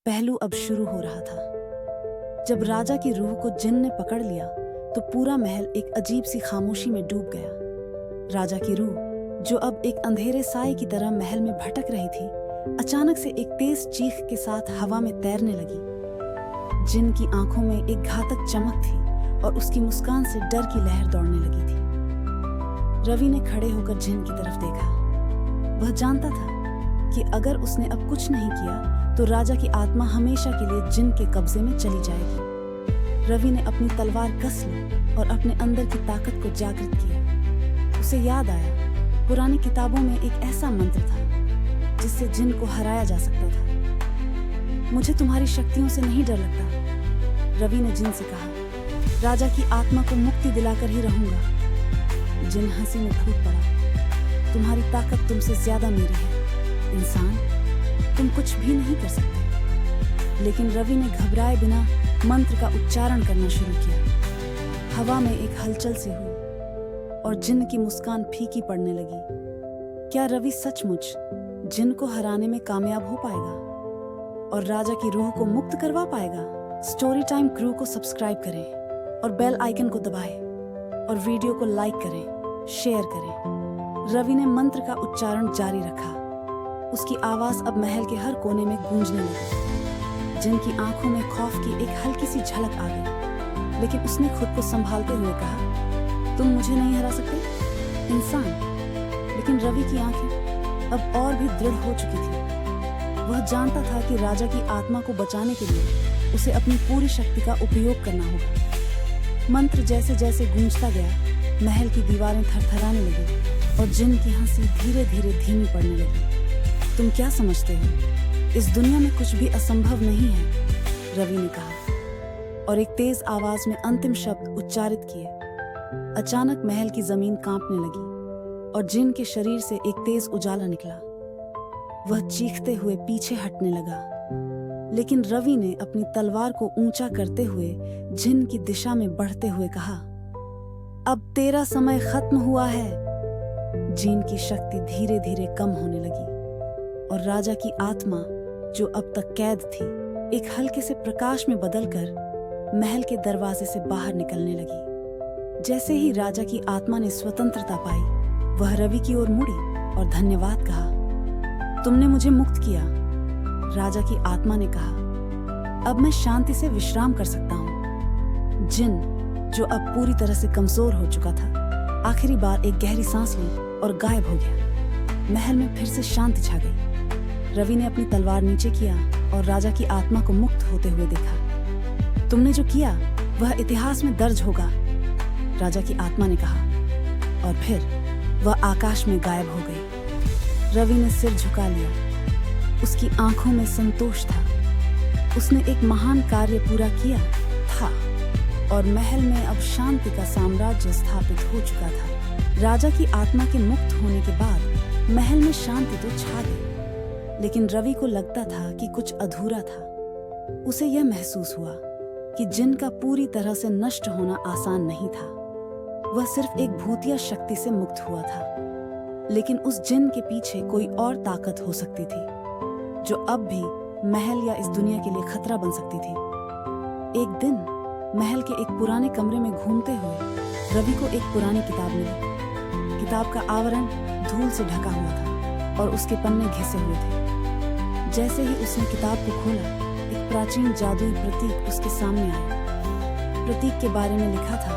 पहलू अब शुरू हो रहा था। जब राजा की रूह को जिन ने पकड़ लिया तो पूरा महल एक अजीब सी खामोशी में डूब गया। राजा की रूह, जो अब एक अंधेरे साए की तरह महल में भटक रही थी, अचानक से एक तेज चीख के साथ हवा में तैरने लगी। जिन की आंखों में एक घातक चमक थी और उसकी मुस्कान से डर की लहर दौड़ने लगी थी। रवि ने खड़े होकर जिन की तरफ देखा। वह जानता था कि अगर उसने अब कुछ नहीं किया तो राजा की आत्मा हमेशा के लिए जिन के कब्जे में चली जाएगी। रवि ने अपनी तलवार कस ली और अपने अंदर की ताकत को जागृत किया। उसे याद आया, पुरानी किताबों में एक ऐसा मंत्र था जिससे जिन को हराया जा सकता था। मुझे तुम्हारी शक्तियों से नहीं डर लगता, रवि ने जिन से कहा। राजा की आत्मा को मुक्ति दिलाकर ही रहूंगा। जिन हंसी में फूट पड़ा। तुम्हारी ताकत तुमसे ज्यादा मेरी है इंसान, तुम कुछ भी नहीं कर सकते। लेकिन रवि ने घबराए बिना मंत्र का उच्चारण करना शुरू किया। हवा में एक हलचल सी हुई और जिन की मुस्कान फीकी पड़ने लगी। क्या रवि सचमुच जिन को हराने में कामयाब हो पाएगा और राजा की रूह को मुक्त करवा पाएगा? स्टोरी टाइम क्रू को सब्सक्राइब करें और बेल आइकन को दबाएं और वीडियो को लाइक करें, शेयर करें। रवि ने मंत्र का उच्चारण जारी रखा। उसकी आवाज अब महल के हर कोने में गूंजने लगी। जिन की आंखों में खौफ की एक हल्की सी झलक आ गई, लेकिन उसने खुद को संभालते हुए कहा, तुम मुझे नहीं हरा सकते इंसान। लेकिन रवि की आंखें अब और भी दृढ़ हो चुकी थी। वह जानता था कि राजा की आत्मा को बचाने के लिए उसे अपनी पूरी शक्ति का उपयोग करना होगा। मंत्र जैसे जैसे गूंजता गया, महल की दीवारें थरथराने लगी और जिन की हंसी धीरे धीरे धीमी पड़ने लगी। तुम क्या समझते हो, इस दुनिया में कुछ भी असंभव नहीं है, रवि ने कहा और एक तेज आवाज में अंतिम शब्द उच्चारित किए। अचानक महल की जमीन कांपने लगी और जिन के शरीर से एक तेज उजाला निकला। वह चीखते हुए पीछे हटने लगा, लेकिन रवि ने अपनी तलवार को ऊंचा करते हुए जिन की दिशा में बढ़ते हुए कहा, अब तेरा समय खत्म हुआ है। जिन की शक्ति धीरे धीरे कम होने लगी और राजा की आत्मा, जो अब तक कैद थी, एक हल्के से प्रकाश में बदलकर महल के दरवाजे से बाहर निकलने लगी। जैसे ही राजा की आत्मा ने स्वतंत्रता पाई, वह रवि की ओर मुड़ी और धन्यवाद कहा। तुमने मुझे मुक्त किया, राजा की आत्मा ने कहा। अब मैं शांति से विश्राम कर सकता हूँ। जिन, जो अब पूरी तरह से कमजोर हो चुका था, आखिरी बार एक गहरी सांस ली और गायब हो गया। महल में फिर से शांति छा गई। रवि ने अपनी तलवार नीचे किया और राजा की आत्मा को मुक्त होते हुए देखा। तुमने जो किया वह इतिहास में दर्ज होगा, राजा की आत्मा ने कहा और फिर वह आकाश में गायब हो गई। रवि ने सिर झुका लिया। उसकी आंखों में संतोष था। उसने एक महान कार्य पूरा किया था और महल में अब शांति का साम्राज्य स्थापित हो चुका था। राजा की आत्मा के मुक्त होने के बाद महल में शांति तो छा गई, लेकिन रवि को लगता था कि कुछ अधूरा था। उसे यह महसूस हुआ कि जिन का पूरी तरह से नष्ट होना आसान नहीं था। वह सिर्फ एक भूतिया शक्ति से मुक्त हुआ था, लेकिन उस जिन के पीछे कोई और ताकत हो सकती थी, जो अब भी महल या इस दुनिया के लिए खतरा बन सकती थी। एक दिन महल के एक पुराने कमरे में घूमते हुए रवि को एक पुरानी किताब मिली। किताब का आवरण धूल से ढका हुआ था और उसके पन्ने घिसे हुए थे। जैसे ही उसने किताब को खोला, एक प्राचीन जादुई प्रतीक उसके सामने आया। प्रतीक के बारे में लिखा था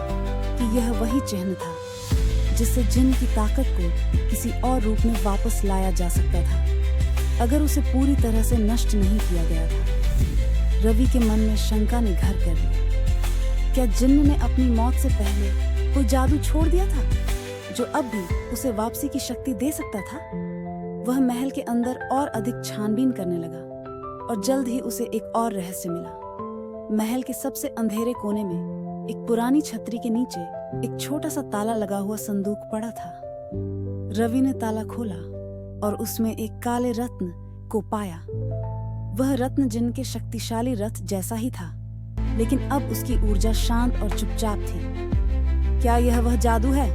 कि यह वही चिन्ह था जिससे जिन की ताकत को किसी और रूप में वापस लाया जा सकता था, अगर उसे पूरी तरह से नष्ट नहीं किया गया था। रवि के मन में शंका ने घर कर लिया। क्या जिन ने अपनी मौत से पहले कोई जादू छोड़ दिया था जो अब भी उसे वापसी की शक्ति दे सकता था? वह महल के अंदर और अधिक छानबीन करने लगा और जल्द ही उसे एक और रहस्य मिला। महल के सबसे अंधेरे कोने में एक पुरानी छतरी के नीचे एक छोटा सा ताला लगा हुआ संदूक पड़ा था। रवि ने ताला खोला और उसमें एक काले रत्न को पाया। वह रत्न जिन के शक्तिशाली रथ जैसा ही था, लेकिन अब उसकी ऊर्जा शांत और चुपचाप थी। क्या यह वह जादू है?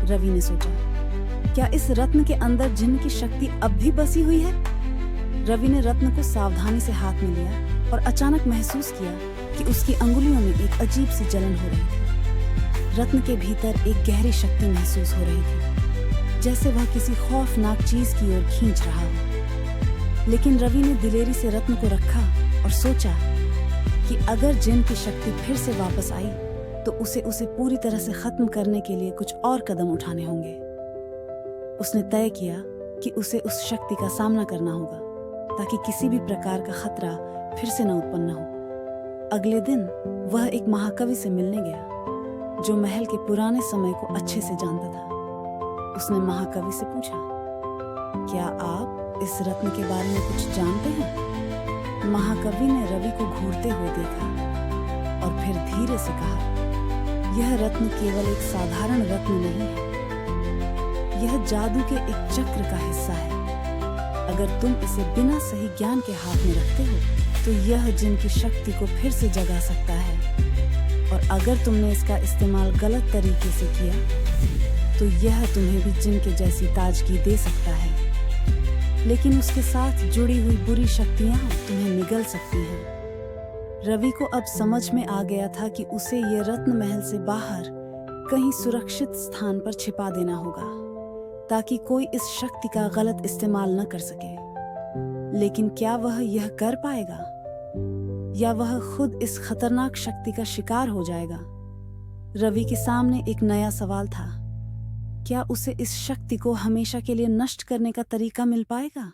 रवि ने सोचा। क्या इस रत्न के अंदर जिन की शक्ति अब भी बसी हुई है? रवि ने रत्न को सावधानी से हाथ में लिया और अचानक महसूस किया कि उसकी अंगुलियों में एक अजीब सी जलन हो रही थी। रत्न के भीतर एक गहरी शक्ति महसूस हो रही थी, जैसे वह किसी खौफनाक चीज की ओर खींच रहा हो। लेकिन रवि ने दिलेरी से रत्न को रखा और सोचा कि अगर जिन की शक्ति फिर से वापस आई तो उसे पूरी तरह से खत्म करने के लिए कुछ और कदम उठाने होंगे। उसने तय किया कि उसे उस शक्ति का सामना करना होगा ताकि किसी भी प्रकार का खतरा फिर से न उत्पन्न हो। अगले दिन वह एक महाकवि से मिलने गया जो महल के पुराने समय को अच्छे से जानता था। उसने महाकवि से पूछा, क्या आप इस रत्न के बारे में कुछ जानते हैं? महाकवि ने रवि को घूरते हुए देखा और फिर धीरे से कहा, यह रत्न केवल एक साधारण रत्न नहीं है, यह जादू के एक चक्र का हिस्सा है। अगर तुम इसे बिना सही ज्ञान के हाथ में रखते हो तो यह जिन की शक्ति को फिर से जगा सकता है, और अगर तुमने इसका इस्तेमाल गलत तरीके से किया तो यह तुम्हें भी जिन के जैसी ताजगी दे सकता है, लेकिन उसके साथ जुड़ी हुई बुरी शक्तियां तुम्हें निगल सकती हैं। रवि को अब समझ में आ गया था कि उसे ये रत्न महल से बाहर कहीं सुरक्षित स्थान पर छिपा देना होगा ताकि कोई इस शक्ति का गलत इस्तेमाल न कर सके। लेकिन क्या वह यह कर पाएगा या वह खुद इस खतरनाक शक्ति का शिकार हो जाएगा? रवि के सामने एक नया सवाल था। क्या उसे इस शक्ति को हमेशा के लिए नष्ट करने का तरीका मिल पाएगा?